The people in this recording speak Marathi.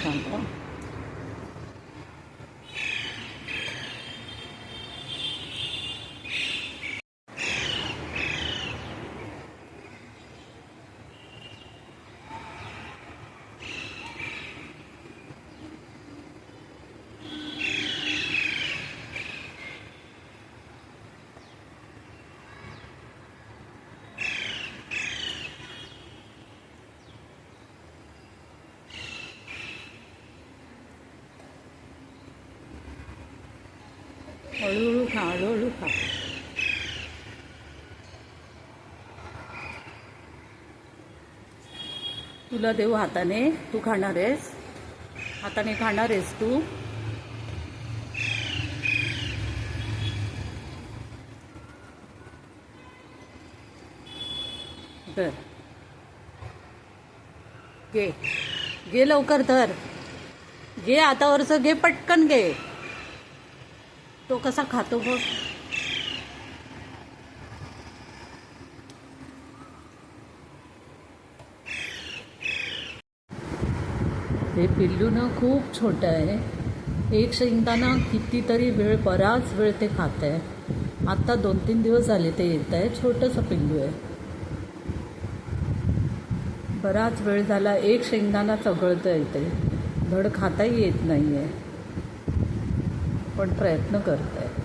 थांब. हळूहळू खा, हळूहळू खा. तुला देऊ हाताने, तू खाणार आहेस? हाताने खाणार आहेस तू? तर घे, घे लवकर तर. घे हातावरचं, घे पटकन घे. तो कसा खातो बघ. हे पिल्लू ना खूप छोटं आहे. एक शेंगदाणा कितीतरी वेळ, बराच वेळ ते खात आहे. आत्ता 2-3 दिवस झाले ते येत आहे. छोटंसं पिल्लू आहे. बराच वेळ झाला एक शेंगदाणा चघळतं आहे ते. धड खाताही येत नाही आहे, पण प्रयत्न करत आहे.